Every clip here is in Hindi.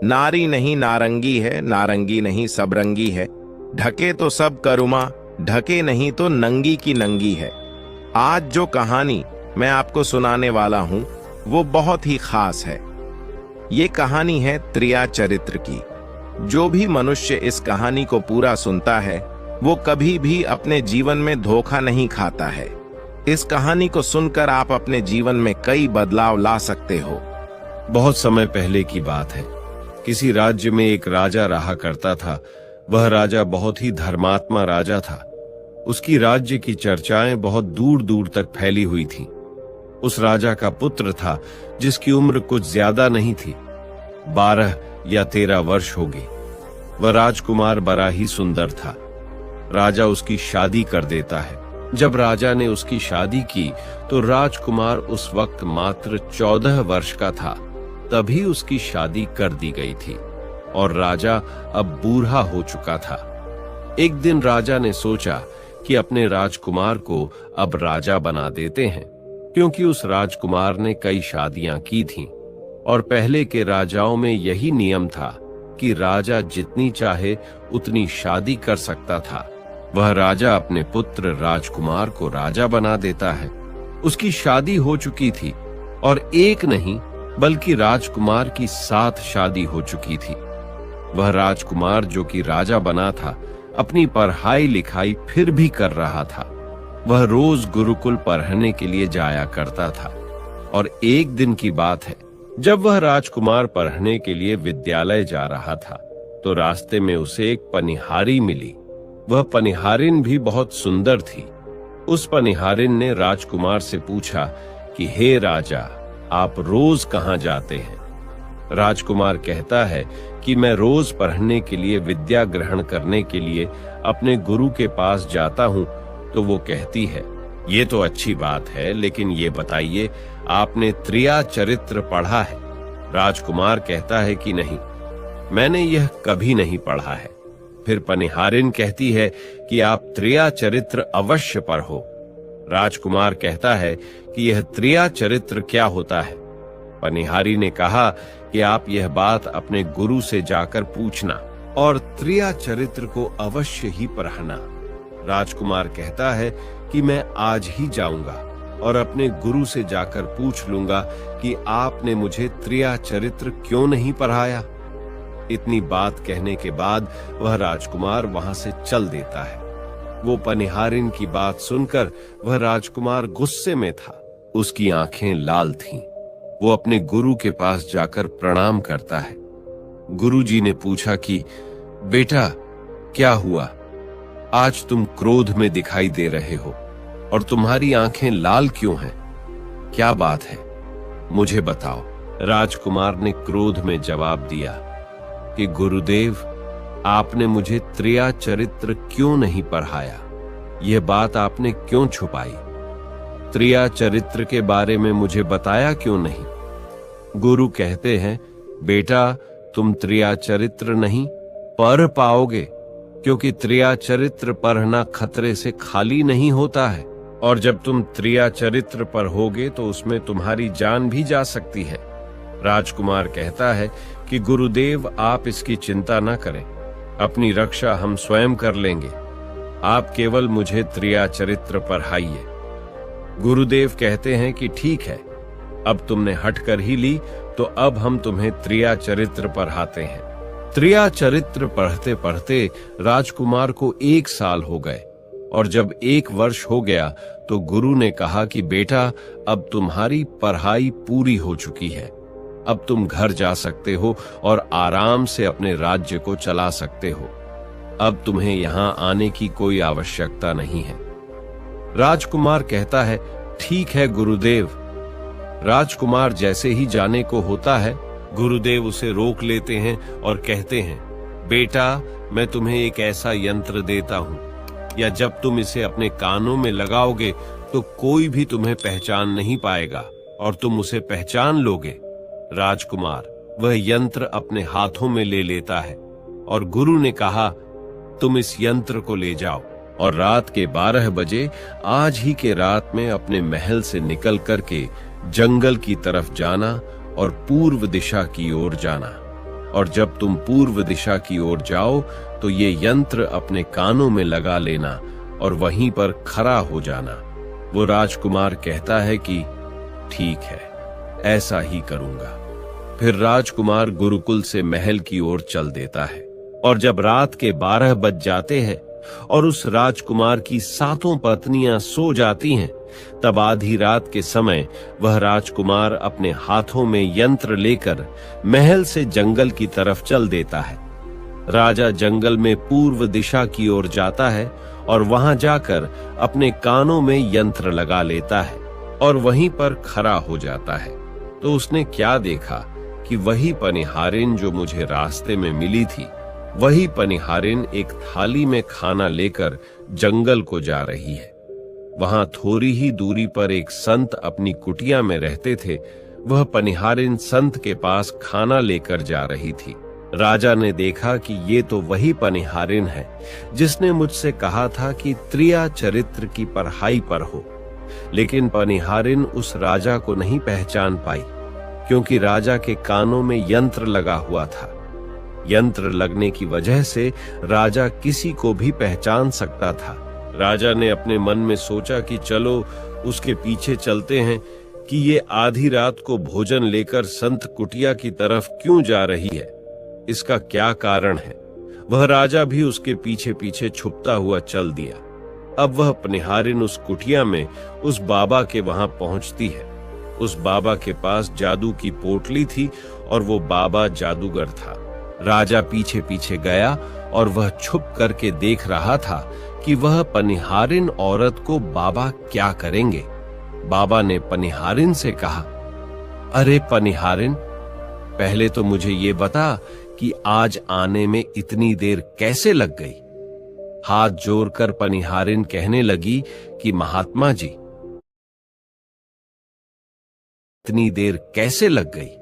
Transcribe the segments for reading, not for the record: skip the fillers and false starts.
नारी नहीं नारंगी है, नारंगी नहीं सबरंगी है। ढके तो सब करुमा, ढके नहीं तो नंगी की नंगी है। आज जो कहानी मैं आपको सुनाने वाला हूं वो बहुत ही खास है। ये कहानी है त्रिया चरित्र की। जो भी मनुष्य इस कहानी को पूरा सुनता है वो कभी भी अपने जीवन में धोखा नहीं खाता है। इस कहानी को सुनकर आप अपने जीवन में कई बदलाव ला सकते हो। बहुत समय पहले की बात है। किसी राज्य में एक राजा रहा करता था। वह राजा बहुत ही धर्मात्मा राजा था। उसकी राज्य की चर्चाएं बहुत दूर दूर तक फैली हुई थीं। उस राजा का पुत्र था जिसकी उम्र कुछ ज्यादा नहीं थी, 12 या 13 वर्ष होगी। वह राजकुमार बड़ा ही सुंदर था। राजा उसकी शादी कर देता है। जब राजा ने उसकी शादी की तो राजकुमार उस वक्त मात्र 14 वर्ष का था। तभी उसकी शादी कर दी गई थी और राजा अब बूढ़ा हो चुका था। एक दिन राजा ने सोचा कि अपने राजकुमार को अब राजा बना देते हैं, क्योंकि उस राजकुमार ने कई शादियां की थीं और पहले के राजाओं में यही नियम था कि राजा जितनी चाहे उतनी शादी कर सकता था। वह राजा अपने पुत्र राजकुमार को राजा बना देता है। उसकी शादी हो चुकी थी और एक नहीं बल्कि राजकुमार की 7 शादी हो चुकी थी। वह राजकुमार जो कि राजा बना था अपनी पढ़ाई लिखाई फिर भी कर रहा था। वह रोज गुरुकुल पढ़ने के लिए जाया करता था और एक दिन की बात है, जब वह राजकुमार पढ़ने के लिए विद्यालय जा रहा था तो रास्ते में उसे एक पनिहारी मिली। वह पनिहारिन भी बहुत सुंदर थी। उस पनिहारिन ने राजकुमार से पूछा कि हे राजा, आप रोज कहाँ जाते हैं? राजकुमार कहता है कि मैं रोज पढ़ने के लिए, विद्या ग्रहण करने के लिए अपने गुरु के पास जाता हूँ। तो वो कहती है, ये तो अच्छी बात है, लेकिन ये बताइए आपने त्रिया चरित्र पढ़ा है? राजकुमार कहता है कि नहीं, मैंने यह कभी नहीं पढ़ा है। फिर पनिहारिन कहती है कि आप त्रिया चरित्र अवश्य पढ़ो। राजकुमार कहता है कि यह त्रिया चरित्र क्या होता है? पनिहारी ने कहा कि आप यह बात अपने गुरु से जाकर पूछना और त्रिया चरित्र को अवश्य ही पढ़ना। राजकुमार कहता है कि मैं आज ही जाऊंगा और अपने गुरु से जाकर पूछ लूंगा कि आपने मुझे त्रिया चरित्र क्यों नहीं पढ़ाया। इतनी बात कहने के बाद वह राजकुमार वहां से चल देता है। वो पनिहारिन की बात सुनकर वह राजकुमार गुस्से में था। उसकी आंखें लाल थीं। वो अपने गुरु के पास जाकर प्रणाम करता है। गुरुजी ने पूछा कि बेटा, क्या हुआ? आज तुम क्रोध में दिखाई दे रहे हो और तुम्हारी आंखें लाल क्यों हैं? क्या बात है, मुझे बताओ। राजकुमार ने क्रोध में जवाब दिया कि गुरुदेव, आपने मुझे त्रिया चरित्र क्यों नहीं पढ़ाया? यह बात आपने क्यों छुपाई? त्रिया चरित्र के बारे में मुझे बताया क्यों नहीं? गुरु कहते हैं, बेटा, तुम त्रिया चरित्र नहीं पढ़ पाओगे, क्योंकि त्रिया चरित्र पढ़ना खतरे से खाली नहीं होता है, और जब तुम त्रिया चरित्र पढ़ोगे तो उसमें तुम्हारी जान भी जा सकती है। राजकुमार कहता है कि गुरुदेव, आप इसकी चिंता न करें, अपनी रक्षा हम स्वयं कर लेंगे। आप केवल मुझे त्रिया चरित्र पढ़ाइए। गुरुदेव कहते हैं कि ठीक है, अब तुमने हट कर ही ली तो अब हम तुम्हें त्रिया चरित्र पढ़ाते हैं। त्रिया चरित्र पढ़ते पढ़ते राजकुमार को 1 साल हो गए और जब 1 वर्ष हो गया तो गुरु ने कहा कि बेटा, अब तुम्हारी पढ़ाई पूरी हो चुकी है। अब तुम घर जा सकते हो और आराम से अपने राज्य को चला सकते हो। अब तुम्हें यहाँ आने की कोई आवश्यकता नहीं है। राजकुमार कहता है, ठीक है गुरुदेव। राजकुमार जैसे ही जाने को होता है, गुरुदेव उसे रोक लेते हैं और कहते हैं, बेटा, मैं तुम्हें एक ऐसा यंत्र देता हूं, या जब तुम इसे अपने कानों में लगाओगे तो कोई भी तुम्हें पहचान नहीं पाएगा और तुम उसे पहचान लोगे। राजकुमार वह यंत्र अपने हाथों में ले लेता है और गुरु ने कहा, तुम इस यंत्र को ले जाओ और रात के 12 बजे आज ही के रात में अपने महल से निकल करके जंगल की तरफ जाना और पूर्व दिशा की ओर जाना। और जब तुम पूर्व दिशा की ओर जाओ तो ये यंत्र अपने कानों में लगा लेना और वहीं पर खड़ा हो जाना। वो राजकुमार कहता है कि ठीक है, ऐसा ही करूंगा। फिर राजकुमार गुरुकुल से महल की ओर चल देता है और जब रात के 12 बज जाते हैं और उस राजकुमार की 7 पत्नियां सो जाती हैं, तब आधी रात के समय वह राजकुमार अपने हाथों में यंत्र लेकर महल से जंगल की तरफ चल देता है। राजा जंगल में पूर्व दिशा की ओर जाता है और वहां जाकर अपने कानों में यंत्र लगा लेता है और वहीं पर खड़ा हो जाता है। तो उसने क्या देखा कि वही पनिहारिन जो मुझे रास्ते में मिली थी, वही पनिहारिन एक थाली में खाना लेकर जंगल को जा रही है। वहां थोड़ी ही दूरी पर एक संत अपनी कुटिया में रहते थे। वह पनिहारिन संत के पास खाना लेकर जा रही थी। राजा ने देखा कि ये तो वही पनिहारिन है जिसने मुझसे कहा था कि त्रिया चरित्र की पढ़ाई पर हो। लेकिन पनिहारिन उस राजा को नहीं पहचान पाई, क्योंकि राजा के कानों में यंत्र लगा हुआ था। यंत्र लगने की वजह से राजा किसी को भी पहचान सकता था। राजा ने अपने मन में सोचा कि चलो उसके पीछे चलते हैं कि ये आधी रात को भोजन लेकर संत कुटिया की तरफ क्यों जा रही है, इसका क्या कारण है। वह राजा भी उसके पीछे पीछे छुपता हुआ चल दिया। अब वह पनिहारिन उस कुटिया में उस बाबा के वहां पहुंचती है। उस बाबा के पास जादू की पोटली थी और वो बाबा जादूगर था। राजा पीछे पीछे गया और वह छुप करके देख रहा था कि वह पनिहारिन औरत को बाबा क्या करेंगे। बाबा ने पनिहारिन से कहा, अरे पनिहारिन, पहले तो मुझे ये बता कि आज आने में इतनी देर कैसे लग गई। हाथ जोड़कर पनिहारिन कहने लगी कि महात्मा जी, इतनी देर कैसे लग गई।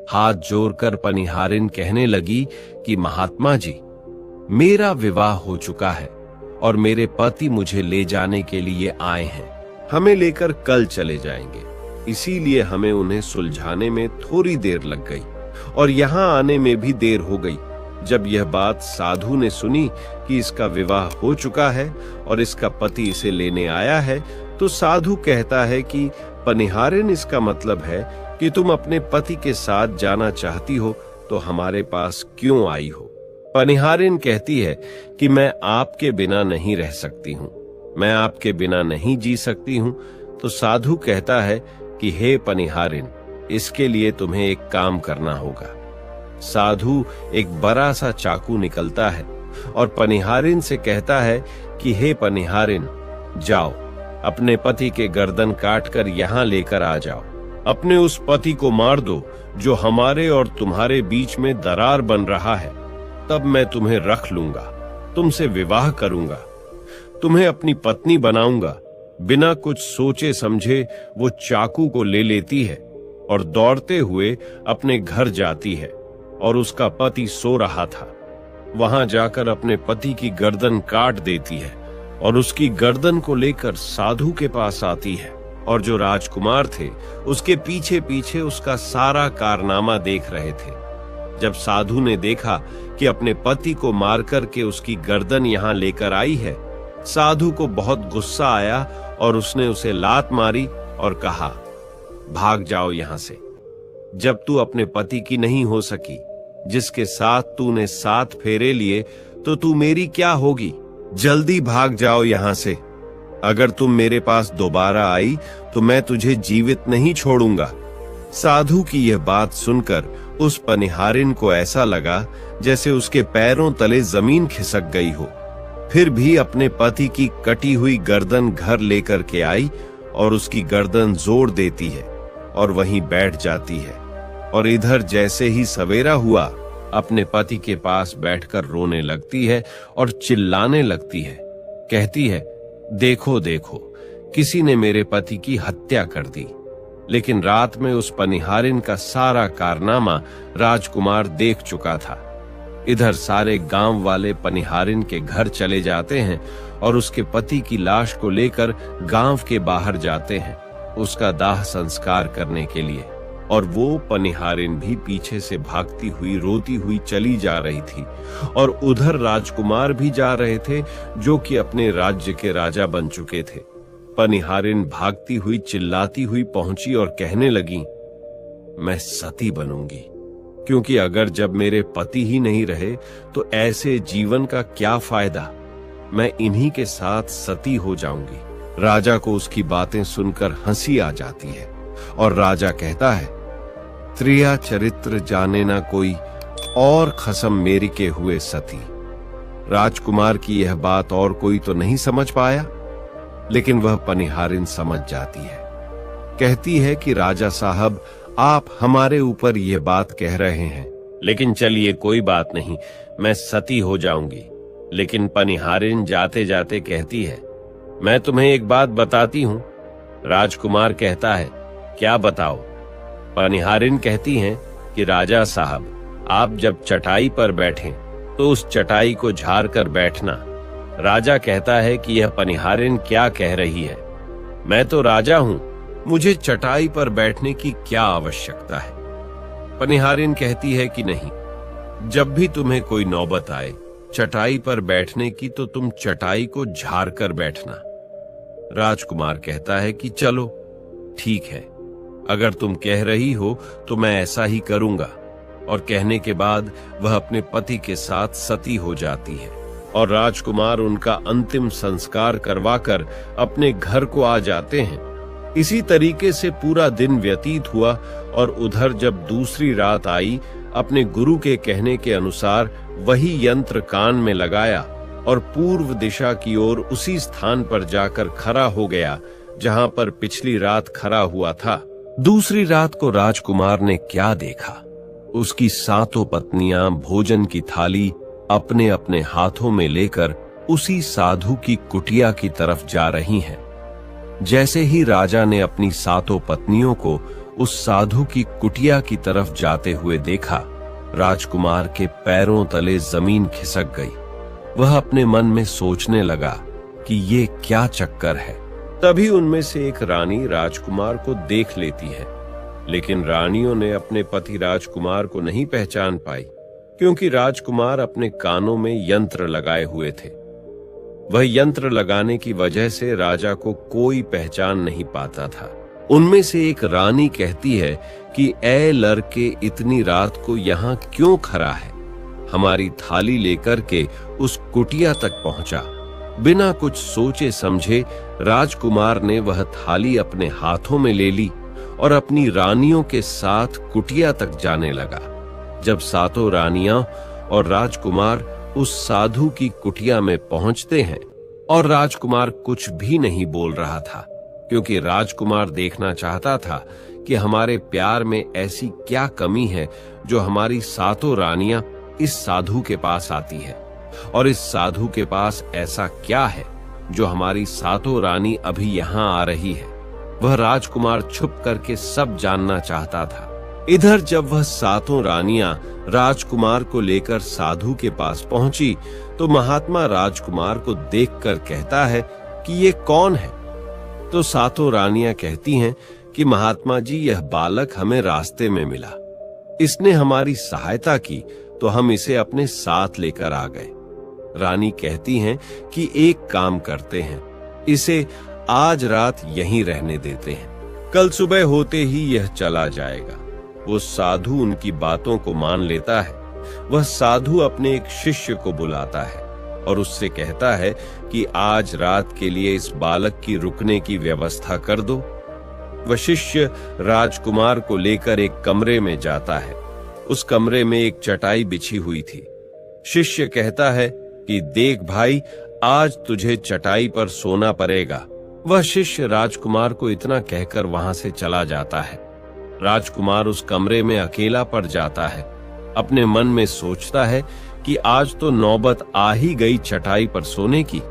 हाथ जोड़कर पनिहारिन कहने लगी कि महात्मा जी, मेरा विवाह हो चुका है और मेरे पति मुझे ले जाने के लिए आए हैं। हमें लेकर कल चले जाएंगे, इसीलिए हमें उन्हें सुलझाने में थोड़ी देर लग गई और यहाँ आने में भी देर हो गई। जब यह बात साधु ने सुनी कि इसका विवाह हो चुका है और इसका पति इसे लेने आया है, तो साधु कहता है कि पनिहारिन, इसका मतलब है कि तुम अपने पति के साथ जाना चाहती हो, तो हमारे पास क्यों आई हो। पनिहारिन कहती है कि मैं आपके बिना नहीं रह सकती हूँ, मैं आपके बिना नहीं जी सकती हूँ। तो साधु कहता है कि हे पनिहारिन, इसके लिए तुम्हें एक काम करना होगा। साधु एक बड़ा सा चाकू निकलता है और पनिहारिन से कहता है कि हे पनिहारिन, जाओ अपने पति के गर्दन काटकर यहाँ लेकर आ जाओ। अपने उस पति को मार दो जो हमारे और तुम्हारे बीच में दरार बन रहा है, तब मैं तुम्हें रख लूंगा, तुमसे विवाह करूंगा, तुम्हें अपनी पत्नी बनाऊंगा। बिना कुछ सोचे समझे वो चाकू को ले लेती है और दौड़ते हुए अपने घर जाती है और उसका पति सो रहा था। वहां जाकर अपने पति की गर्दन काट देती है और उसकी गर्दन को लेकर साधु के पास आती है और जो राजकुमार थे उसके पीछे पीछे उसका सारा कारनामा देख रहे थे। जब साधु ने देखा कि अपने पति को मार करके उसकी गर्दन यहाँ लेकर आई है, साधु को बहुत गुस्सा आया और उसने उसे लात मारी और कहा, भाग जाओ यहाँ से। जब तू अपने पति की नहीं हो सकी, जिसके साथ तूने 7 फेरे लिए, तो तू मेरी क्या होगी। जल्दी भाग जाओ यहाँ से। अगर तुम मेरे पास दोबारा आई तो मैं तुझे जीवित नहीं छोड़ूंगा। साधु की यह बात सुनकर उस पनिहारिन को ऐसा लगा जैसे उसके पैरों तले जमीन खिसक गई हो। फिर भी अपने पति की कटी हुई गर्दन घर लेकर के आई और उसकी गर्दन जोड़ देती है और वहीं बैठ जाती है। और इधर जैसे ही सवेरा हुआ, अपने पति के पास बैठकर रोने लगती है और चिल्लाने लगती है। कहती है, देखो देखो, किसी ने मेरे पति की हत्या कर दी। लेकिन रात में उस पनिहारिन का सारा कारनामा राजकुमार देख चुका था। इधर सारे गांव वाले पनिहारिन के घर चले जाते हैं और उसके पति की लाश को लेकर गांव के बाहर जाते हैं उसका दाह संस्कार करने के लिए। और वो पनिहारिन भी पीछे से भागती हुई रोती हुई चली जा रही थी, और उधर राजकुमार भी जा रहे थे जो कि अपने राज्य के राजा बन चुके थे। पनिहारिन भागती हुई चिल्लाती हुई पहुंची और कहने लगी, मैं सती बनूंगी, क्योंकि अगर जब मेरे पति ही नहीं रहे तो ऐसे जीवन का क्या फायदा। मैं इन्हीं के साथ सती हो जाऊंगी। राजा को उसकी बातें सुनकर हंसी आ जाती है और राजा कहता है, त्रिया चरित्र जाने ना कोई, और खसम मेरी के हुए सती। राजकुमार की यह बात और कोई तो नहीं समझ पाया, लेकिन वह पनिहारिन समझ जाती है। कहती है कि राजा साहब, आप हमारे ऊपर ये बात कह रहे हैं, लेकिन चलिए कोई बात नहीं, मैं सती हो जाऊंगी। लेकिन पनिहारिन जाते जाते कहती है, मैं तुम्हें एक बात बताती हूं। राजकुमार कहता है, क्या बताओ? पनिहारिन कहती हैं कि राजा साहब, आप जब चटाई पर बैठें तो उस चटाई को झाड़ कर बैठना। राजा कहता है कि यह पनिहारिन क्या कह रही है, मैं तो राजा हूं, मुझे चटाई पर बैठने की क्या आवश्यकता है। पनिहारिन कहती है कि नहीं, जब भी तुम्हें कोई नौबत आए चटाई पर बैठने की तो तुम चटाई को झाड़ कर बैठना। राजकुमार कहता है कि चलो ठीक है, अगर तुम कह रही हो तो मैं ऐसा ही करूंगा। और कहने के बाद वह अपने पति के साथ सती हो जाती है और राजकुमार उनका अंतिम संस्कार करवाकर अपने घर को आ जाते हैं। इसी तरीके से पूरा दिन व्यतीत हुआ और उधर जब दूसरी रात आई, अपने गुरु के कहने के अनुसार वही यंत्र कान में लगाया और पूर्व दिशा की ओर उसी स्थान पर जाकर खड़ा हो गया जहां पर पिछली रात खड़ा हुआ था। दूसरी रात को राजकुमार ने क्या देखा? उसकी सातों पत्नियां भोजन की थाली अपने अपने हाथों में लेकर उसी साधु की कुटिया की तरफ जा रही हैं। जैसे ही राजा ने अपनी सातों पत्नियों को उस साधु की कुटिया की तरफ जाते हुए देखा, राजकुमार के पैरों तले जमीन खिसक गई। वह अपने मन में सोचने लगा कि ये क्या चक्कर है। तभी उनमें से एक रानी राजकुमार को देख लेती है, लेकिन रानियों ने अपने पति राजकुमार को नहीं पहचान पाई, क्योंकि राजकुमार अपने कानों में यंत्र लगाए हुए थे। वह यंत्र लगाने की वजह से राजा को कोई पहचान नहीं पाता था। उनमें से एक रानी कहती है कि ऐ लड़के, इतनी रात को यहाँ क्यों खड़ा है? हमारी थाली लेकर के उस कुटिया तक पहुंचा। बिना कुछ सोचे समझे राजकुमार ने वह थाली अपने हाथों में ले ली और अपनी रानियों के साथ कुटिया तक जाने लगा। जब सातों रानियां और राजकुमार उस साधु की कुटिया में पहुंचते हैं और राजकुमार कुछ भी नहीं बोल रहा था, क्योंकि राजकुमार देखना चाहता था कि हमारे प्यार में ऐसी क्या कमी है जो हमारी सातों रानियां इस साधु के पास आती है, और इस साधु के पास ऐसा क्या है जो हमारी सातों रानी अभी यहाँ आ रही है। वह राजकुमार छुप करके सब जानना चाहता था। इधर जब वह सातों रानियां राजकुमार को लेकर साधु के पास पहुंची तो महात्मा राजकुमार को देखकर कहता है कि ये कौन है? तो सातों रानियां कहती हैं कि महात्मा जी, यह बालक हमें रास्ते में मिला, इसने हमारी सहायता की तो हम इसे अपने साथ लेकर आ गए। रानी कहती हैं कि एक काम करते हैं, इसे आज रात यहीं रहने देते हैं, कल सुबह होते ही यह चला जाएगा। वो साधु उनकी बातों को मान लेता है। वह साधु अपने एक शिष्य को बुलाता है और उससे कहता है कि आज रात के लिए इस बालक की रुकने की व्यवस्था कर दो। वह शिष्य राजकुमार को लेकर एक कमरे में जाता है। उस कमरे में एक चटाई बिछी हुई थी। शिष्य कहता है कि देख भाई, आज तुझे चटाई पर सोना पड़ेगा। वह शिष्य राजकुमार को इतना कहकर वहां से चला जाता है। राजकुमार उस कमरे में अकेला पड़ जाता है। अपने मन में सोचता है कि आज तो नौबत आ ही गई चटाई पर सोने की।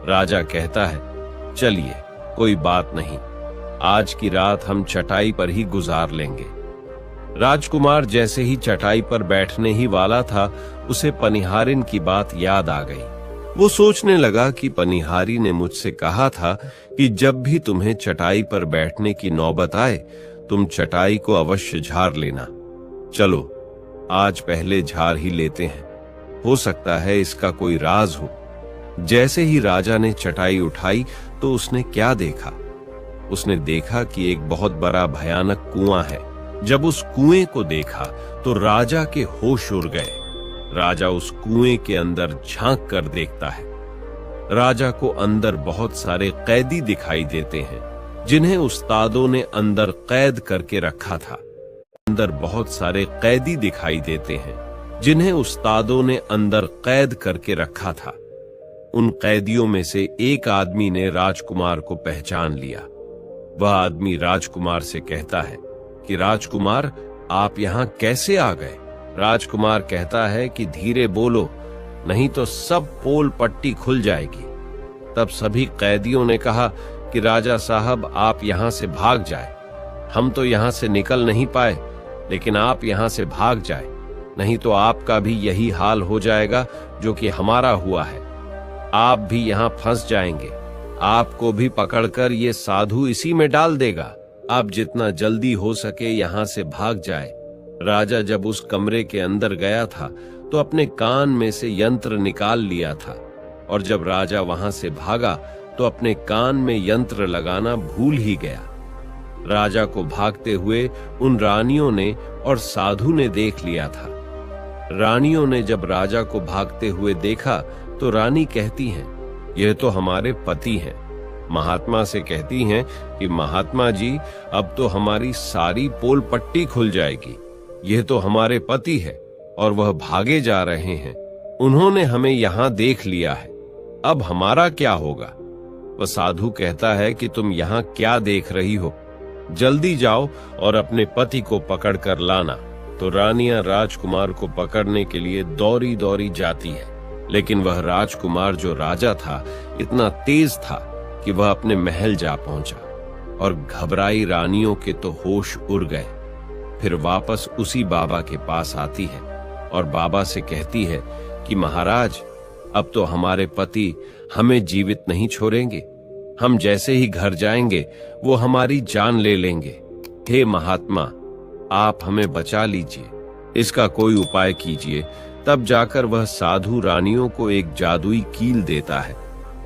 राजा कहता है, चलिए कोई बात नहीं, आज की रात हम चटाई पर ही गुजार लेंगे। राजकुमार जैसे ही चटाई पर बैठने ही वाला था, उसे पनिहारिन की बात याद आ गई। वो सोचने लगा कि पनिहारी ने मुझसे कहा था कि जब भी तुम्हें चटाई पर बैठने की नौबत आए तुम चटाई को अवश्य झाड़ लेना। चलो आज पहले झाड़ ही लेते हैं, हो सकता है इसका कोई राज हो। जैसे ही राजा ने चटाई उठाई तो उसने क्या देखा? उसने देखा कि एक बहुत बड़ा भयानक कुआं है। जब उस कुएं को देखा तो राजा के होश उड़ गए। राजा उस कुएं के अंदर झांक कर देखता है। राजा को अंदर बहुत सारे कैदी दिखाई देते हैं जिन्हें उस्तादों ने अंदर कैद करके रखा था। अंदर बहुत सारे कैदी दिखाई देते हैं जिन्हें उस्तादों ने अंदर कैद करके रखा था। उन कैदियों में से एक आदमी ने राजकुमार को पहचान लिया। वह आदमी राजकुमार से कहता है कि राजकुमार, आप यहाँ कैसे आ गए? राजकुमार कहता है कि धीरे बोलो, नहीं तो सब पोल पट्टी खुल जाएगी। तब सभी कैदियों ने कहा कि राजा साहब, आप यहाँ से भाग जाए। हम तो यहाँ से निकल नहीं पाए, लेकिन आप यहाँ से भाग जाए, नहीं तो आपका भी यही हाल हो जाएगा जो कि हमारा हुआ है। आप भी यहाँ फंस जाएंगे। आपको भी पकड़कर ये साधु इसी में डाल देगा। आप जितना जल्दी हो सके यहाँ से भाग जाए। राजा जब उस कमरे के अंदर गया था तो अपने कान में से यंत्र निकाल लिया था, और जब राजा वहां से भागा तो अपने कान में यंत्र लगाना भूल ही गया। राजा को भागते हुए उन रानियों ने और साधु ने देख लिया था। रानियों ने जब राजा को भागते हुए देखा तो रानी कहती हैं, यह तो हमारे पति हैं। महात्मा से कहती हैं कि महात्मा जी, अब तो हमारी सारी पोल पट्टी खुल जाएगी। यह तो हमारे पति है और वह भागे जा रहे हैं। उन्होंने हमें यहाँ देख लिया है, अब हमारा क्या होगा? वह साधु कहता है कि तुम यहाँ क्या देख रही हो? जल्दी जाओ और अपने पति को पकड़ कर लाना। तो रानियां राजकुमार को पकड़ने के लिए दौड़ी दौड़ी जाती है, लेकिन वह राजकुमार जो राजा था इतना तेज था कि वह अपने महल जा पहुंचा, और घबराई रानियों के तो होश उड़ गए। फिर वापस उसी बाबा के पास आती है और बाबा से कहती है कि महाराज, अब तो हमारे पति हमें जीवित नहीं छोड़ेंगे। हम जैसे ही घर जाएंगे वो हमारी जान ले लेंगे। हे महात्मा, आप हमें बचा लीजिए, इसका कोई उपाय कीजिए। तब जाकर वह साधु रानियों को एक जादुई कील देता है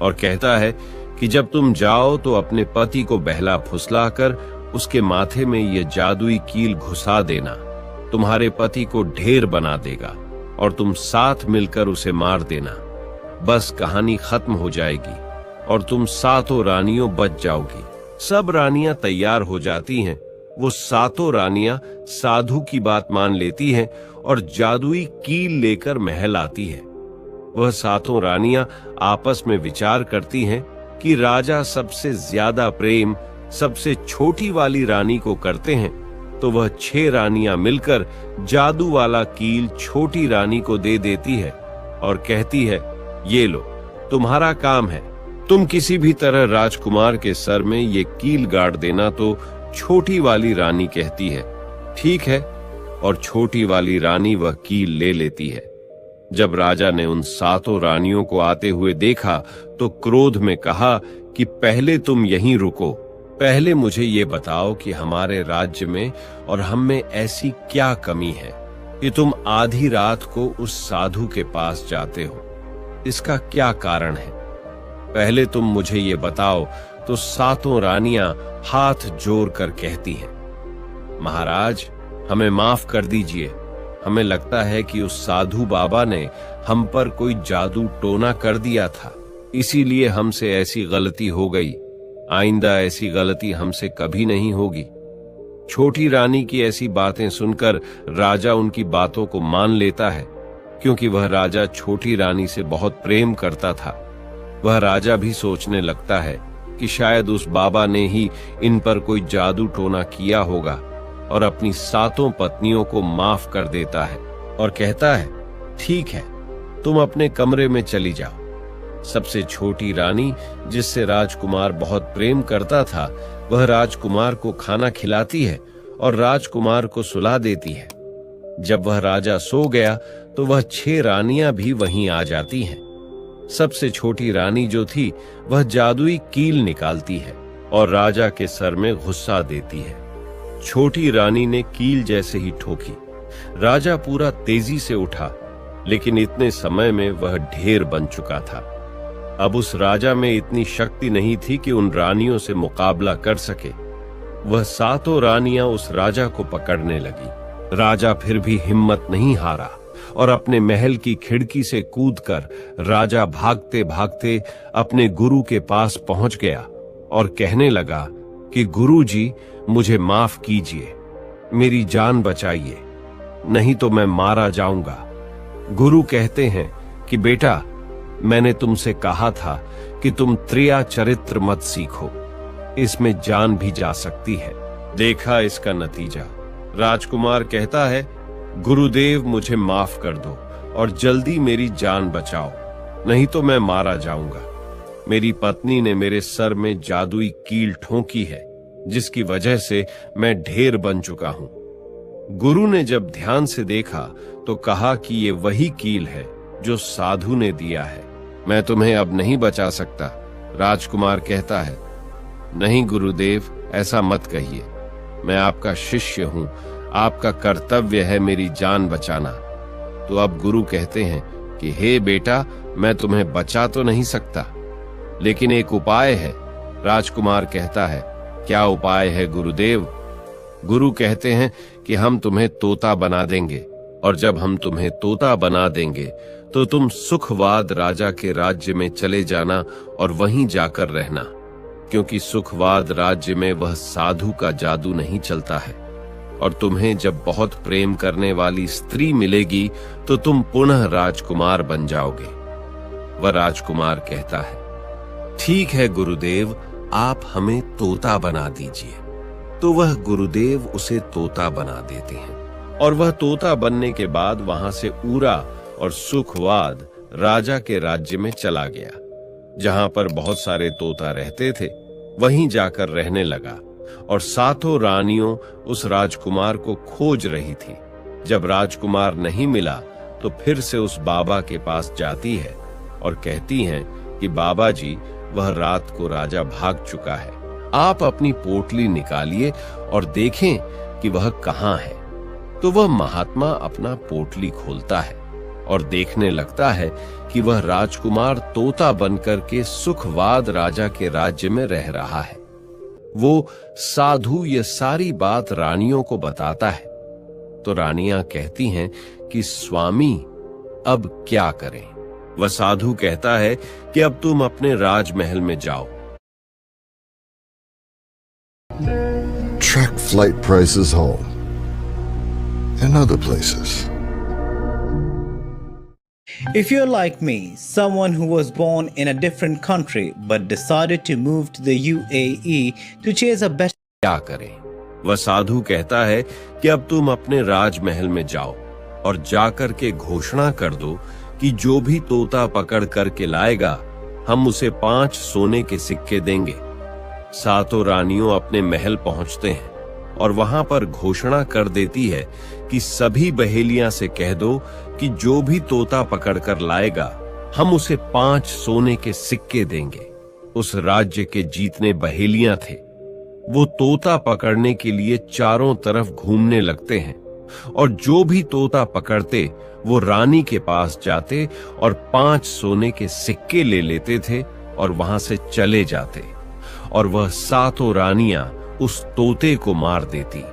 और कहता है कि जब तुम जाओ तो अपने पति को बहला फुसलाकर उसके माथे में ये जादुई कील घुसा देना। तुम्हारे पति को ढेर बना देगा और तुम साथ मिलकर उसे मार देना। बस कहानी खत्म हो जाएगी और तुम सातों रानियों बच जाओगी। सब रानियां तैयार हो जाती हैं। वो सातों रानियां साधु की बात मान लेती हैं और जादुई कील लेकर महल आती है। वह सातों रानियां आपस में विचार करती हैं कि राजा सबसे ज्यादा प्रेम सबसे छोटी वाली रानी को करते हैं, तो वह 6 रानियां मिलकर जादू वाला कील छोटी रानी को दे देती है और कहती है, ये लो, तुम्हारा काम है। तुम किसी भी तरह राजकुमार के सर में ये कील गाड़ देना। तो छोटी वाली रानी कहती है, ठीक है, और छोटी वाली रानी वह कील ले लेती है। जब राजा ने उन सातों रानियों को आते हुए देखा तो क्रोध में कहा कि पहले तुम यहीं रुको। पहले मुझे ये बताओ कि हमारे राज्य में और हम में ऐसी क्या कमी है कि तुम आधी रात को उस साधु के पास जाते हो? इसका क्या कारण है? पहले तुम मुझे ये बताओ। तो सातों रानियां हाथ जोड़ कर कहती हैं, महाराज, हमें माफ कर दीजिए। हमें लगता है कि उस साधु बाबा ने हम पर कोई जादू टोना कर दिया था, इसीलिए हमसे ऐसी गलती हो गई। आइंदा ऐसी गलती हमसे कभी नहीं होगी। छोटी रानी की ऐसी बातें सुनकर राजा उनकी बातों को मान लेता है, क्योंकि वह राजा छोटी रानी से बहुत प्रेम करता था। वह राजा भी सोचने लगता है कि शायद उस बाबा ने ही इन पर कोई जादू टोना किया होगा, और अपनी सातों पत्नियों को माफ कर देता है और कहता है, ठीक है, तुम अपने कमरे में चली जाओ। सबसे छोटी रानी, जिससे राजकुमार बहुत प्रेम करता था, वह राजकुमार को खाना खिलाती है और राजकुमार को सुला देती है। जब वह राजा सो गया तो वह 6 रानियां भी वहीं आ जाती हैं। सबसे छोटी रानी जो थी वह जादुई कील निकालती है और राजा के सर में घुसा देती है। छोटी रानी ने कील जैसे ही ठोकी। राजा पूरा तेजी से उठा, लेकिन इतने समय में वह ढेर बन चुका था। अब उस राजा में इतनी शक्ति नहीं थी कि उन रानियों से मुकाबला कर सके। वह सातों रानियां उस राजा को पकड़ने लगी। राजा फिर भी हिम्मत नहीं हारा और अपने महल की खिड़की से कूदकर राजा भागते भागते अपने गुरु के पास पहुंच गया और कहने लगा कि गुरुजी, मुझे माफ कीजिए, मेरी जान बचाइए, नहीं तो मैं मारा जाऊंगा। गुरु कहते हैं कि बेटा, मैंने तुमसे कहा था कि तुम त्रिया चरित्र मत सीखो, इसमें जान भी जा सकती है। देखा इसका नतीजा। राजकुमार कहता है, गुरुदेव मुझे माफ कर दो और जल्दी मेरी जान बचाओ, नहीं तो मैं मारा जाऊंगा। मेरी पत्नी ने मेरे सर में जादुई कील ठोकी है, जिसकी वजह से मैं ढेर बन चुका हूं। गुरु ने जब ध्यान से देखा तो कहा कि ये वही कील है जो साधु ने दिया है। मैं तुम्हें अब नहीं बचा सकता। राजकुमार कहता है, नहीं गुरुदेव, ऐसा मत कहिए, मैं आपका शिष्य हूं, आपका कर्तव्य है मेरी जान बचाना। तो अब गुरु कहते हैं कि हे बेटा, मैं तुम्हें बचा तो नहीं सकता, लेकिन एक उपाय है। राजकुमार कहता है, क्या उपाय है गुरुदेव? गुरु कहते हैं कि हम तुम्हें तोता बना देंगे, और जब हम तुम्हें तोता बना देंगे तो तुम सुखवाद राजा के राज्य में चले जाना और वहीं जाकर रहना, क्योंकि सुखवाद राज्य में वह साधु का जादू नहीं चलता है। और तुम्हें जब बहुत प्रेम करने वाली स्त्री मिलेगी तो तुम पुनः राजकुमार बन जाओगे। वह राजकुमार कहता है, ठीक है गुरुदेव, आप हमें तोता बना दीजिए। तो वह गुरुदेव उसे तोता बना देते हैं, और वह तोता बनने के बाद वहां से ऊरा और सुखवाद राजा के राज्य में चला गया। जहां पर बहुत सारे तोता रहते थे, वहीं जाकर रहने लगा, और सातों रानियों उस राजकुमार को खोज रही थी। जब राजकुमार नहीं मिला तो फिर से उस बाबा के पास जाती है और कहती हैं कि बाबा जी, वह रात को राजा भाग चुका है, आप अपनी पोटली निकालिए और देखें कि वह कहाँ है। तो वह महात्मा अपना पोटली खोलता है और देखने लगता है कि वह राजकुमार तोता बनकर के सुखवाद राजा के राज्य में रह रहा है। वो साधु ये सारी बात रानियों को बताता है। तो रानियां कहती हैं कि स्वामी, अब क्या करें? वह साधु कहता है कि अब तुम अपने राजमहल में जाओ। Track flight prices home and other places. If you're like me, someone who was born in a different country but decided to move to the UAE to chase a better, क्या करें? वह साधु कहता है कि अब तुम अपने राजमहल में जाओ और जाकर के घोषणा कर दो कि जो भी तोता पकड़ करके लाएगा, हम उसे 5 सोने के सिक्के देंगे। सातों रानियों अपने महल पहुंचते हैं और वहां पर घोषणा कर देती है कि सभी बहेलियां से कह दो कि जो भी तोता पकड़कर लाएगा, हम उसे 5 सोने के सिक्के देंगे। उस राज्य के जीतने बहेलियां थे। वो तोता पकड़ने के लिए चारों तरफ घूमने लगते हैं, और जो भी तोता पकड़ते वो रानी के पास जाते और 5 सोने के सिक्के ले लेते थे और वहां से चले जाते, और वह सातों रानियां उस तोते को मार देती।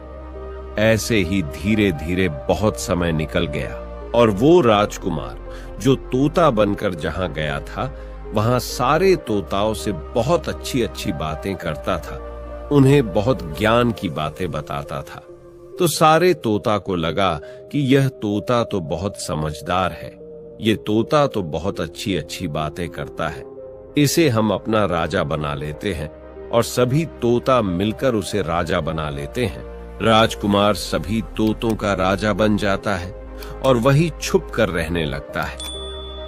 ऐसे ही धीरे धीरे बहुत समय निकल गया, और वो राजकुमार जो तोता बनकर जहां गया था, वहां सारे तोताओं से बहुत अच्छी अच्छी बातें करता था, उन्हें बहुत ज्ञान की बातें बताता था। तो सारे तोता को लगा कि यह तोता तो बहुत समझदार है, ये तोता तो बहुत अच्छी अच्छी बातें करता है, इसे हम अपना राजा बना लेते हैं। और सभी तोता मिलकर उसे राजा बना लेते हैं। राजकुमार सभी तोतों का राजा बन जाता है और वही छुप कर रहने लगता है।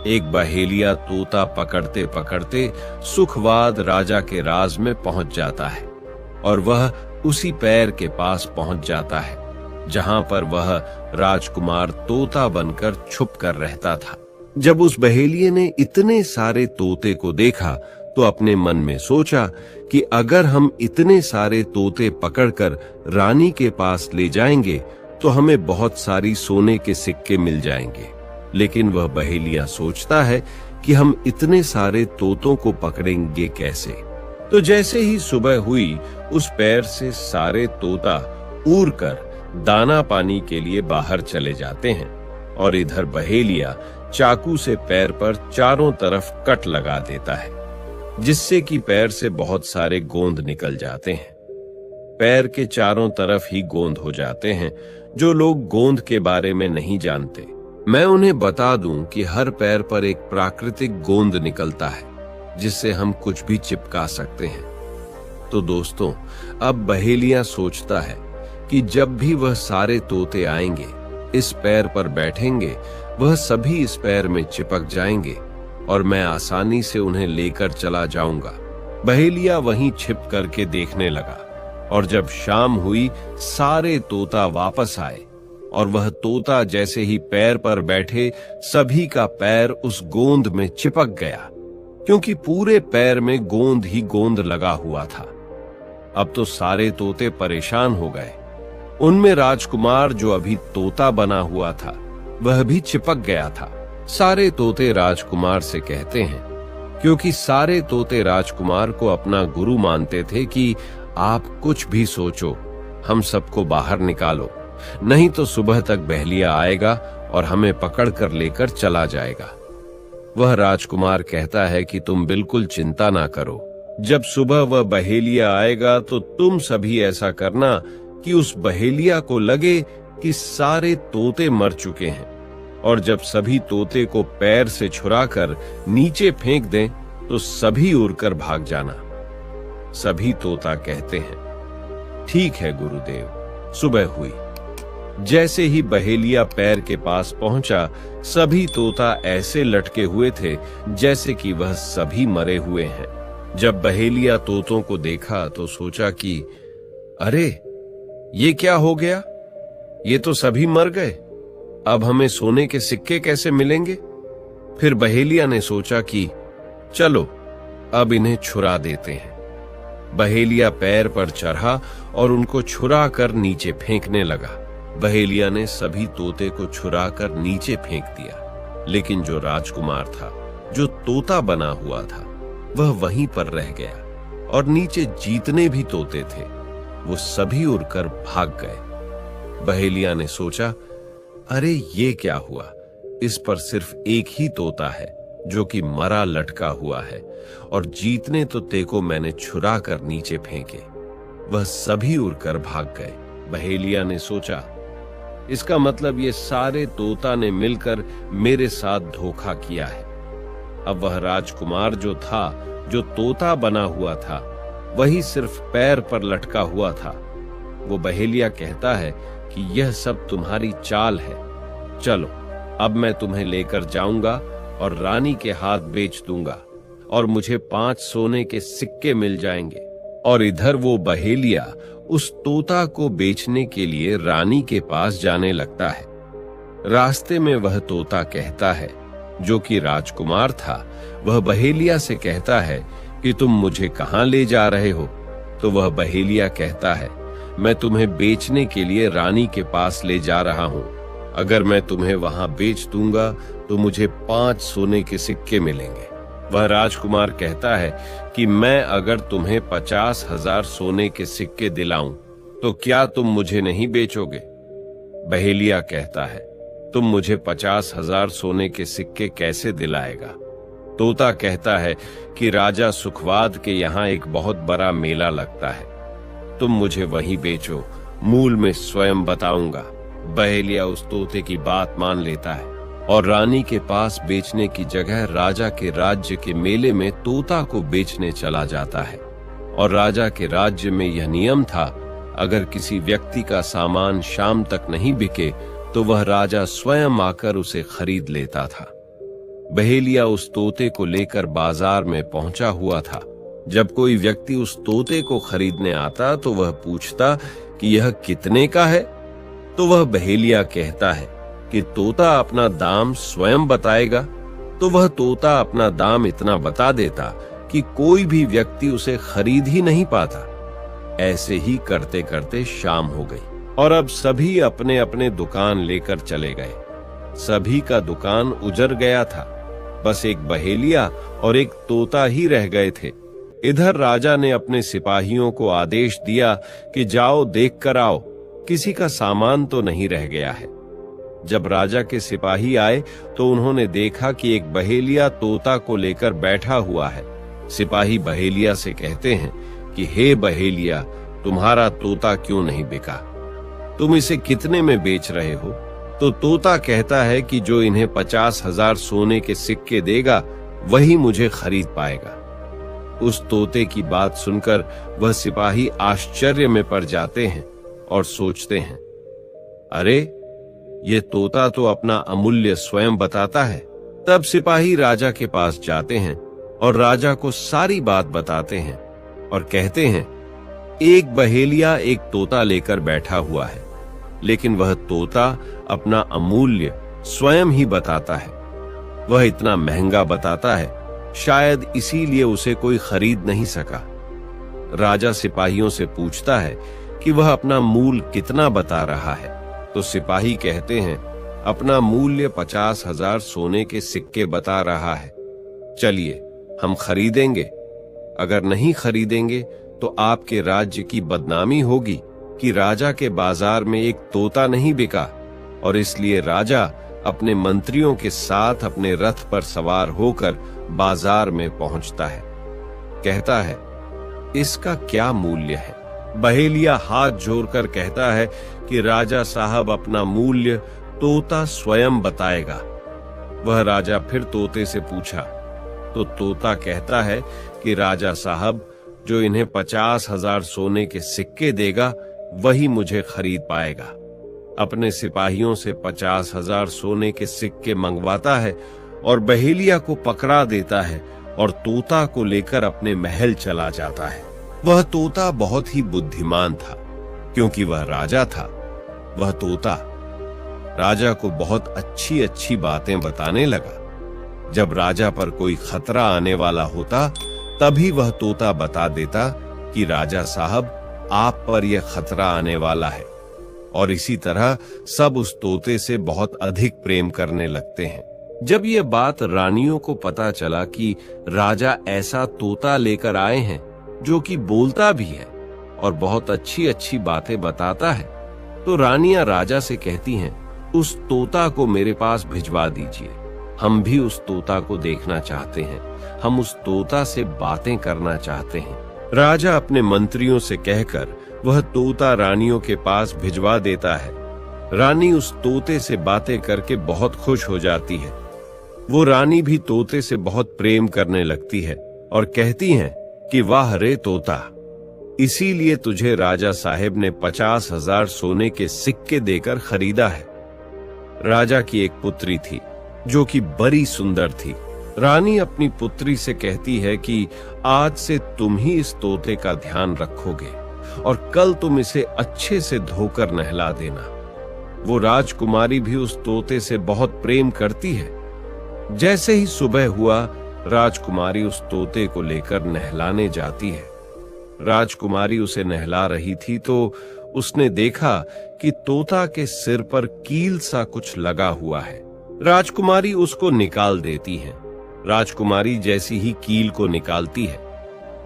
एक बहेलिया तोता पकड़ते पकड़ते सुखवाद राजा के राज में पहुंच जाता है, और वह उसी पैर के पास पहुंच जाता है जहां पर वह राजकुमार तोता बनकर छुप कर रहता था। जब उस बहेलिये ने इतने सारे तोते को देखा तो अपने मन में सोचा कि अगर हम इतने सारे तोते पकड़कर रानी के पास ले जाएंगे तो हमें बहुत सारी सोने के सिक्के मिल जाएंगे। लेकिन वह बहेलिया सोचता है कि हम इतने सारे तोतों को पकड़ेंगे कैसे। तो जैसे ही सुबह हुई, उस पैर से सारे तोता उड़कर दाना पानी के लिए बाहर चले जाते हैं और इधर बहेलिया चाकू से पैर पर चारों तरफ कट लगा देता है, जिससे कि पैर से बहुत सारे गोंद निकल जाते हैं। पैर के चारों तरफ ही गोंद हो जाते हैं। जो लोग गोंद के बारे में नहीं जानते, मैं उन्हें बता दूं कि हर पैर पर एक प्राकृतिक गोंद निकलता है, जिससे हम कुछ भी चिपका सकते हैं। तो दोस्तों, अब बहेलिया सोचता है कि जब भी वह सारे तोते आएंगे, इस पैर पर बैठेंगे, वह सभी इस पैर में चिपक जाएंगे और मैं आसानी से उन्हें लेकर चला जाऊंगा। बहेलिया वहीं छिप करके देखने लगा और जब शाम हुई, सारे तोता वापस आए और वह तोता जैसे ही पैर पर बैठे, सभी का पैर उस गोंद में चिपक गया, क्योंकि पूरे पैर में गोंद ही गोंद लगा हुआ था। अब तो सारे तोते परेशान हो गए। उनमें राजकुमार, जो अभी तोता बना हुआ था, वह भी चिपक गया था। सारे तोते राजकुमार से कहते हैं, क्योंकि सारे तोते राजकुमार को अपना गुरु मानते थे, कि आप कुछ भी सोचो, हम सबको बाहर निकालो, नहीं तो सुबह तक बहेलिया आएगा और हमें पकड़ कर लेकर चला जाएगा। वह राजकुमार कहता है कि तुम बिल्कुल चिंता ना करो। जब सुबह वह बहेलिया आएगा तो तुम सभी ऐसा करना कि उस बहेलिया को लगे कि सारे तोते मर चुके हैं, और जब सभी तोते को पैर से छुराकर नीचे फेंक दें तो सभी उड़कर भाग जाना। सभी तोता कहते हैं, ठीक है गुरुदेव। सुबह हुई। जैसे ही बहेलिया पैर के पास पहुंचा, सभी तोता ऐसे लटके हुए थे जैसे कि वह सभी मरे हुए हैं। जब बहेलिया तोतों को देखा तो सोचा कि अरे, ये क्या हो गया? ये तो सभी मर गए। अब हमें सोने के सिक्के कैसे मिलेंगे? फिर बहेलिया ने सोचा कि चलो अब इन्हें छुरा देते हैं। बहेलिया पैर पर चढ़ा और उनको छुरा कर नीचे फेंकने लगा। बहेलिया ने सभी तोते को छुरा कर नीचे फेंक दिया, लेकिन जो राजकुमार था, जो तोता बना हुआ था, वह वहीं पर रह गया और नीचे जितने भी तोते थे वो सभी उड़कर भाग गए। बहेलिया ने सोचा, अरे ये क्या हुआ? इस पर सिर्फ एक ही तोता है जो कि मरा लटका हुआ है, और जितने तोते को मैंने छुरा कर नीचे फेंके वह सभी उड़कर भाग गए। बहेलिया ने सोचा, इसका मतलब ये सारे तोता ने मिलकर मेरे साथ धोखा किया है। अब वह राजकुमार जो था, जो तोता बना हुआ था, वही सिर्फ पैर पर लटका हुआ था। वो बहेलिया कहता है कि यह सब तुम्हारी चाल है। चलो अब मैं तुम्हें लेकर जाऊंगा और रानी के हाथ बेच दूंगा और मुझे 5 सोने के सिक्के मिल जाएंगे। और इधर वो बहेलिया उस तोता को बेचने के लिए रानी के पास जाने लगता है। रास्ते में वह तोता कहता है, जो कि राजकुमार था, वह बहेलिया से कहता है कि तुम मुझे कहां ले जा रहे हो? तो वह बहेलिया कहता है, मैं तुम्हें बेचने के लिए रानी के पास ले जा रहा हूं। अगर मैं तुम्हें वहां बेच दूंगा तो मुझे 5 सोने के सिक्के मिलेंगे। वह राजकुमार कहता है कि मैं अगर तुम्हें 50,000 सोने के सिक्के दिलाऊं तो क्या तुम मुझे नहीं बेचोगे? बहेलिया कहता है, तुम मुझे 50,000 सोने के सिक्के कैसे दिलाएगा? तोता कहता है कि राजा सुखवाद के यहाँ एक बहुत बड़ा मेला लगता है, तुम मुझे वहीं बेचो, मूल में स्वयं बताऊंगा। बहेलिया उस तोते की बात मान लेता है और रानी के पास बेचने की जगह राजा के राज्य के मेले में तोता को बेचने चला जाता है। और राजा के राज्य में यह नियम था, अगर किसी व्यक्ति का सामान शाम तक नहीं बिके तो वह राजा स्वयं आकर उसे खरीद लेता था। बहेलिया उस तोते को लेकर बाजार में पहुंचा हुआ था। जब कोई व्यक्ति उस तोते को खरीदने आता तो वह पूछता कि यह कितने का है? तो वह बहेलिया कहता है कि तोता अपना दाम स्वयं बताएगा। तो वह तोता अपना दाम इतना बता देता कि कोई भी व्यक्ति उसे खरीद ही नहीं पाता। ऐसे ही करते करते शाम हो गई और अब सभी अपने अपने दुकान लेकर चले गए। सभी का दुकान उजड़ गया था, बस एक बहेलिया और एक तोता ही रह गए थे। इधर राजा ने अपने सिपाहियों को आदेश दिया कि जाओ देख कर आओ, किसी का सामान तो नहीं रह गया है। जब राजा के सिपाही आए तो उन्होंने देखा कि एक बहेलिया तोता को लेकर बैठा हुआ है। सिपाही बहेलिया से कहते हैं कि हे बहेलिया, तुम्हारा तोता क्यों नहीं बिका? तुम इसे कितने में बेच रहे हो? तो तोता कहता है कि जो इन्हें 50,000 सोने के सिक्के देगा वही मुझे खरीद पाएगा। उस तोते की बात सुनकर वह सिपाही आश्चर्य में पड़ जाते हैं और सोचते हैं, अरे ये तोता तो अपना अमूल्य स्वयं बताता है। तब सिपाही राजा के पास जाते हैं और राजा को सारी बात बताते हैं और कहते हैं, एक बहेलिया एक तोता लेकर बैठा हुआ है, लेकिन वह तोता अपना अमूल्य स्वयं ही बताता है। वह इतना महंगा बताता है, शायद इसीलिए उसे कोई खरीद नहीं सका। राजा सिपाहियों से पूछता है कि वह अपना मूल कितना बता रहा है। तो सिपाही कहते हैं, अपना मूल्य 50,000 सोने के सिक्के बता रहा है। चलिए हम खरीदेंगे। अगर नहीं खरीदेंगे तो आपके राज्य की बदनामी होगी कि राजा के बाजार में एक तोता नहीं बिका। और इसलिए राजा अपने मंत्रियों के साथ अपने रथ पर सवार होकर बाजार में पहुंचता है। कहता है, इसका क्या मूल्य है? बहेलिया हाथ जोड़कर कहता है कि राजा साहब, अपना मूल्य तोता स्वयं बताएगा। वह राजा फिर तोते से पूछा तो तोता कहता है कि राजा साहब, जो इन्हें 50,000 सोने के सिक्के देगा वही मुझे खरीद पाएगा। अपने सिपाहियों से 50,000 सोने के सिक्के मंगवाता है और बहेलिया को पकड़ा देता है और तोता को लेकर अपने महल चला जाता है। वह तोता बहुत ही बुद्धिमान था, क्योंकि वह राजा था। वह तोता राजा को बहुत अच्छी अच्छी बातें बताने लगा। जब राजा पर कोई खतरा आने वाला होता तभी वह तोता बता देता कि राजा साहब, आप पर यह खतरा आने वाला है। और इसी तरह सब उस तोते से बहुत अधिक प्रेम करने लगते हैं। जब यह बात रानियों को पता चला कि राजा ऐसा तोता लेकर आए हैं जो कि बोलता भी है और बहुत अच्छी अच्छी बातें बताता है, तो रानियां राजा से कहती हैं, उस तोता को मेरे पास भिजवा दीजिए। हम भी उस तोता को देखना चाहते हैं, हम उस तोता से बातें करना चाहते हैं। राजा अपने मंत्रियों से कहकर वह तोता रानियों के पास भिजवा देता है। रानी उस तोते से बातें करके बहुत खुश हो जाती है। वो रानी भी तोते से बहुत प्रेम करने लगती है और कहती हैं कि वाह रे तोता, इसीलिए तुझे राजा साहेब ने 50,000 सोने के सिक्के देकर खरीदा है। राजा की एक पुत्री थी जो कि बड़ी सुंदर थी। रानी अपनी पुत्री से कहती है कि आज से तुम ही इस तोते का ध्यान रखोगे और कल तुम इसे अच्छे से धोकर नहला देना। वो राजकुमारी भी उस तोते से बहुत प्रेम करती है। जैसे ही सुबह हुआ, राजकुमारी उस तोते को लेकर नहलाने जाती है। राजकुमारी उसे नहला रही थी तो उसने देखा कि तोता के सिर पर कील सा कुछ लगा हुआ है। राजकुमारी उसको निकाल देती है। राजकुमारी जैसी ही कील को निकालती है,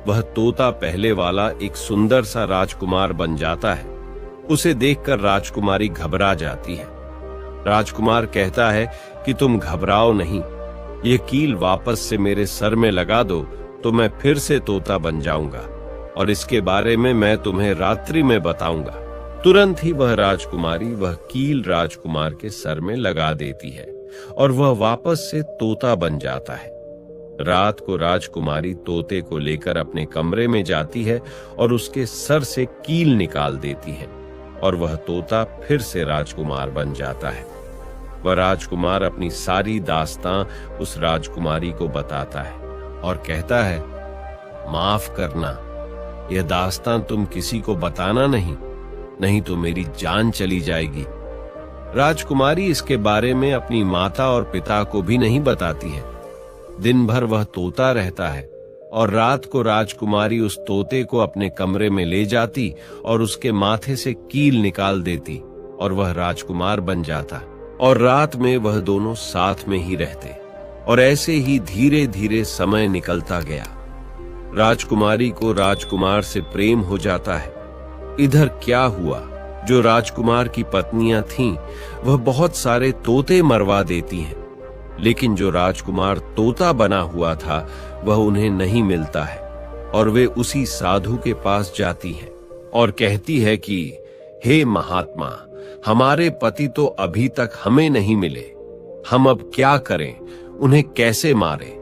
वह तोता पहले वाला एक सुंदर सा राजकुमार बन जाता है। उसे देखकर राजकुमारी घबरा जाती है। राजकुमार कहता है कि तुम घबराओ नहीं, ये कील वापस से मेरे सर में लगा दो तो मैं फिर से तोता बन जाऊंगा और इसके बारे में मैं तुम्हें रात्रि में बताऊंगा। तुरंत ही वह राजकुमारी वह कील राजकुमार के सर में लगा देती है और वह वापस से तोता बन जाता है। रात को राजकुमारी तोते को लेकर अपने कमरे में जाती है और उसके सर से कील निकाल देती है और वह तोता फिर से राजकुमार बन जाता है। वह राजकुमार अपनी सारी दास्तां उस राजकुमारी को बताता है और कहता है, माफ करना, यह दास्तां तुम किसी को बताना नहीं तो मेरी जान चली जाएगी। राजकुमारी इसके बारे में अपनी माता और पिता को भी नहीं बताती है। दिन भर वह तोता रहता है और रात को राजकुमारी उस तोते को अपने कमरे में ले जाती और उसके माथे से कील निकाल देती और वह राजकुमार बन जाता, और रात में वह दोनों साथ में ही रहते। और ऐसे ही धीरे धीरे समय निकलता गया। राजकुमारी को राजकुमार से प्रेम हो जाता है। इधर क्या हुआ, जो राजकुमार की पत्नियां थीं, वह बहुत सारे तोते मरवा देती हैं, लेकिन जो राजकुमार तोता बना हुआ था वह उन्हें नहीं मिलता है, और वे उसी साधु के पास जाती हैं और कहती है कि हे महात्मा, हमारे पति तो अभी तक हमें नहीं मिले, हम अब क्या करें, उन्हें कैसे मारें?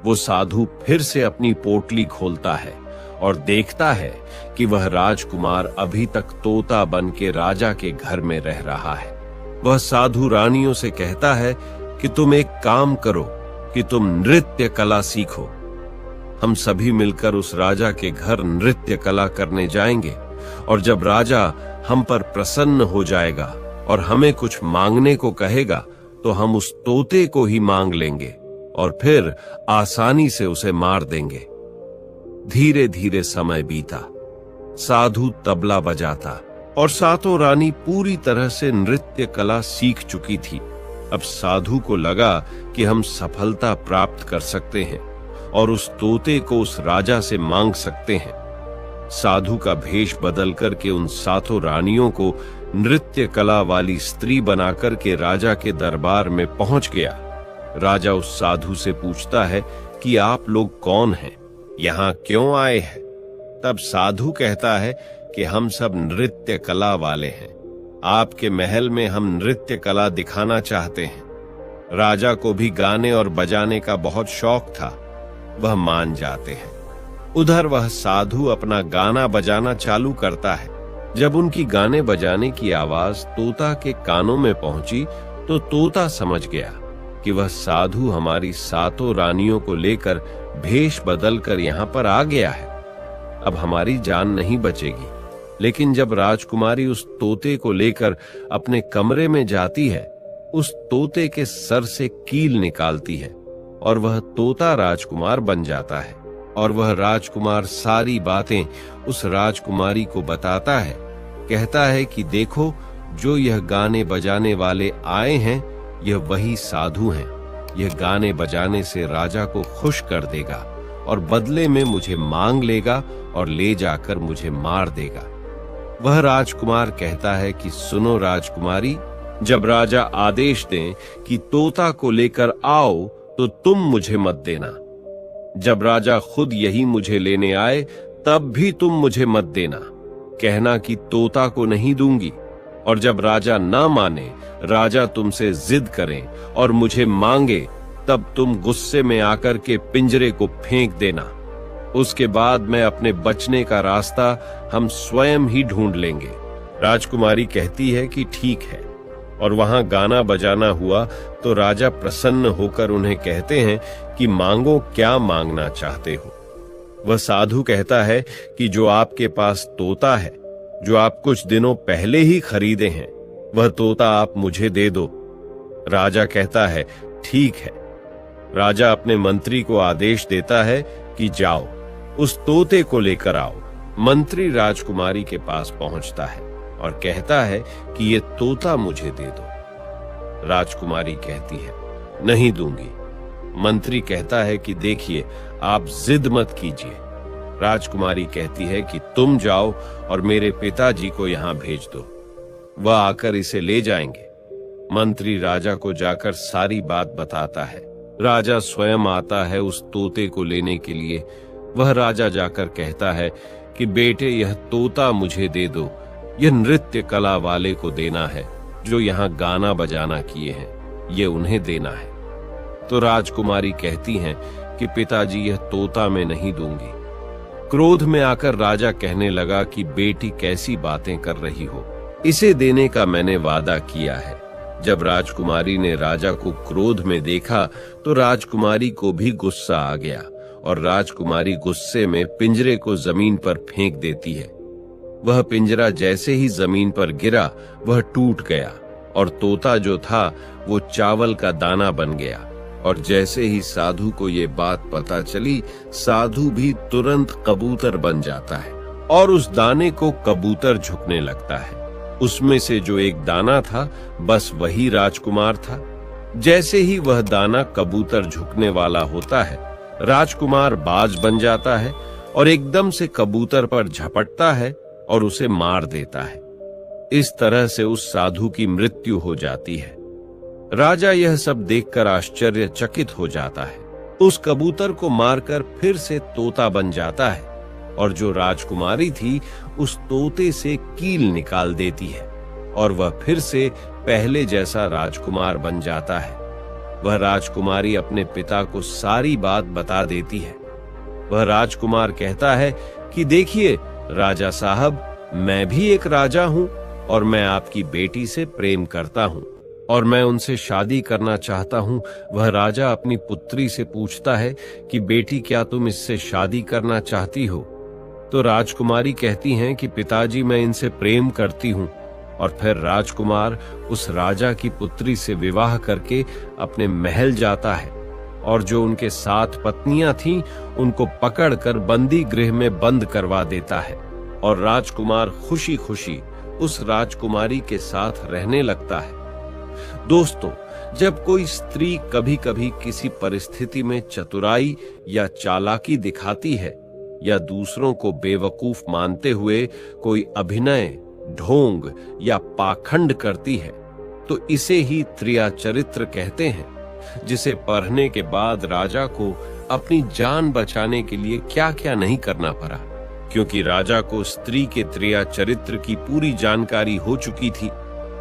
वो साधु फिर से अपनी पोटली खोलता है और देखता है कि वह राजकुमार अभी तक तोता बन के राजा के घर में रह रहा है। वह साधु रानियों से कहता है कि तुम एक काम करो कि तुम नृत्य कला सीखो। हम सभी मिलकर उस राजा के घर नृत्य कला करने जाएंगे, और जब राजा हम पर प्रसन्न हो जाएगा और हमें कुछ मांगने को कहेगा तो हम उस तोते को ही मांग लेंगे और फिर आसानी से उसे मार देंगे। धीरे धीरे समय बीता। साधु तबला बजाता और सातों रानी पूरी तरह से नृत्य कला सीख चुकी थी। अब साधु को लगा कि हम सफलता प्राप्त कर सकते हैं और उस तोते को उस राजा से मांग सकते हैं। साधु का भेष बदल करके उन सातों रानियों को नृत्य कला वाली स्त्री बनाकर के राजा के दरबार में पहुंच गया। राजा उस साधु से पूछता है कि आप लोग कौन हैं, यहाँ क्यों आए हैं? तब साधु कहता है कि हम सब नृत्य कला वाले हैं, आपके महल में हम नृत्य कला दिखाना चाहते हैं। राजा को भी गाने और बजाने का बहुत शौक था, वह मान जाते हैं। उधर वह साधु अपना गाना बजाना चालू करता है। जब उनकी गाने बजाने की आवाज तोता के कानों में पहुंची तो तोता समझ गया कि वह साधु हमारी सातों रानियों को लेकर भेष बदलकर यहाँ पर आ गया है, अब हमारी जान नहीं बचेगी। लेकिन जब राजकुमारी उस तोते को लेकर अपने कमरे में जाती है, उस तोते के सर से कील निकालती है और वह तोता राजकुमार बन जाता है। और वह राजकुमार सारी बातें उस राजकुमारी को बताता है। कहता है कि देखो, जो यह गाने बजाने वाले आए हैं यह वही साधु हैं। यह गाने बजाने से राजा को खुश कर देगा और बदले में मुझे मांग लेगा और ले जाकर मुझे मार देगा। वह राजकुमार कहता है कि सुनो राजकुमारी, जब राजा आदेश दें कि तोता को लेकर आओ तो तुम मुझे मत देना। जब राजा खुद यही मुझे लेने आए तब भी तुम मुझे मत देना। कहना कि तोता को नहीं दूंगी। और जब राजा ना माने, राजा तुमसे जिद करें और मुझे मांगे, तब तुम गुस्से में आकर के पिंजरे को फेंक देना। उसके बाद मैं अपने बचने का रास्ता हम स्वयं ही ढूंढ लेंगे। राजकुमारी कहती है कि ठीक है। और वहां गाना बजाना हुआ तो राजा प्रसन्न होकर उन्हें कहते हैं कि मांगो, क्या मांगना चाहते हो? वह साधु कहता है कि जो आपके पास तोता है, जो आप कुछ दिनों पहले ही खरीदे हैं, वह तोता आप मुझे दे दो। राजा कहता है ठीक है। राजा अपने मंत्री को आदेश देता है कि जाओ, उस तोते को लेकर आओ। मंत्री राजकुमारी के पास पहुंचता है और कहता है कि ये तोता मुझे दे दो। राजकुमारी कहती है नहीं दूंगी। मंत्री कहता है कि देखिए, आप जिद मत कीजिए। राजकुमारी कहती है कि तुम जाओ और मेरे पिताजी को यहां भेज दो, वह आकर इसे ले जाएंगे। मंत्री राजा को जाकर सारी बात बताता है। राजा स्वयं आता है उस तोते को लेने के लिए। वह राजा जाकर कहता है कि बेटे, यह तोता मुझे दे दो, यह नृत्य कला वाले को देना है, जो यहाँ गाना बजाना किए हैं, ये उन्हें देना है। तो राजकुमारी कहती हैं कि पिताजी, यह तोता मैं नहीं दूंगी। क्रोध में आकर राजा कहने लगा कि बेटी, कैसी बातें कर रही हो, इसे देने का मैंने वादा किया है। जब राजकुमारी ने राजा को क्रोध में देखा तो राजकुमारी को भी गुस्सा आ गया और राजकुमारी गुस्से में पिंजरे को जमीन पर फेंक देती है। वह पिंजरा जैसे ही जमीन पर गिरा वह टूट गया और तोता जो था वो चावल का दाना बन गया। और जैसे ही साधु को ये बात पता चली, साधु भी तुरंत कबूतर बन जाता है और उस दाने को कबूतर झुकने लगता है। उसमें से जो एक दाना था, बस वही राजकुमार था। जैसे ही वह दाना कबूतर झुकने वाला होता है, राजकुमार बाज बन जाता है और एकदम से कबूतर पर झपटता है और उसे मार देता है। इस तरह से उस साधु की मृत्यु हो जाती है। राजा यह सब देखकर आश्चर्यचकित हो जाता है। उस कबूतर को मारकर फिर से तोता बन जाता है और जो राजकुमारी थी, उस तोते से कील निकाल देती है और वह फिर से पहले जैसा राजकुमार बन जाता है। वह राजकुमारी अपने पिता को सारी बात बता देती है। वह राजकुमार कहता है कि देखिए राजा साहब, मैं भी एक राजा हूं और मैं आपकी बेटी से प्रेम करता हूं और मैं उनसे शादी करना चाहता हूं। वह राजा अपनी पुत्री से पूछता है कि बेटी, क्या तुम इससे शादी करना चाहती हो? तो राजकुमारी कहती हैं कि पिताजी, मैं इनसे प्रेम करती हूं। और फिर राजकुमार उस राजा की पुत्री से विवाह करके अपने महल जाता है और जो उनके 7 पत्नियां थीं, उनको पकड़कर बंदी गृह में बंद करवा देता है और राजकुमार खुशी खुशी उस राजकुमारी के साथ रहने लगता है। दोस्तों, जब कोई स्त्री कभी कभी किसी परिस्थिति में चतुराई या चालाकी दिखाती है या दूसरों को बेवकूफ मानते हुए कोई अभिनय, ढोंग या पाखंड करती है, तो इसे ही त्रिया चरित्र कहते हैं, जिसे पढ़ने के बाद राजा को अपनी जान बचाने के लिए क्या क्या नहीं करना पड़ा, क्योंकि राजा को स्त्री के त्रिया चरित्र की पूरी जानकारी हो चुकी थी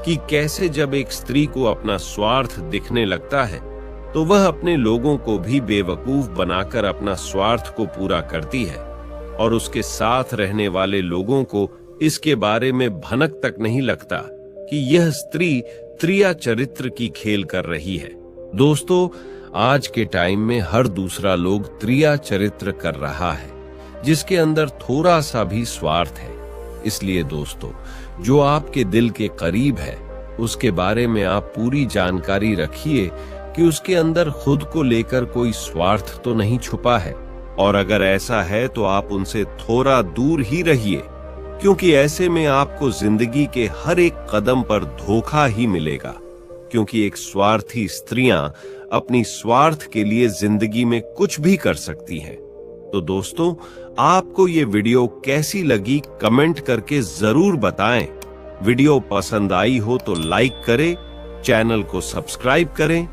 कि कैसे जब एक स्त्री को अपना स्वार्थ दिखने लगता है तो वह अपने लोगों को भी बेवकूफ बनाकर अपना स्वार्थ को पूरा करती है और उसके साथ रहने वाले लोगों को इसके बारे में भनक तक नहीं लगता कि यह स्त्री त्रिया चरित्र की खेल कर रही है। दोस्तों, आज के टाइम में हर दूसरा लोग त्रिया चरित्र कर रहा है, जिसके अंदर थोड़ा सा भी स्वार्थ है। इसलिए दोस्तों, जो आपके दिल के करीब है, उसके बारे में आप पूरी जानकारी रखिए कि उसके अंदर खुद को लेकर कोई स्वार्थ तो नहीं छुपा है, और अगर ऐसा है तो आप उनसे थोड़ा दूर ही रहिए, क्योंकि ऐसे में आपको जिंदगी के हर एक कदम पर धोखा ही मिलेगा, क्योंकि एक स्वार्थी स्त्रियां अपनी स्वार्थ के लिए जिंदगी में कुछ भी कर सकती हैं। तो दोस्तों, आपको ये वीडियो कैसी लगी कमेंट करके जरूर बताएं। वीडियो पसंद आई हो तो लाइक करें, चैनल को सब्सक्राइब करें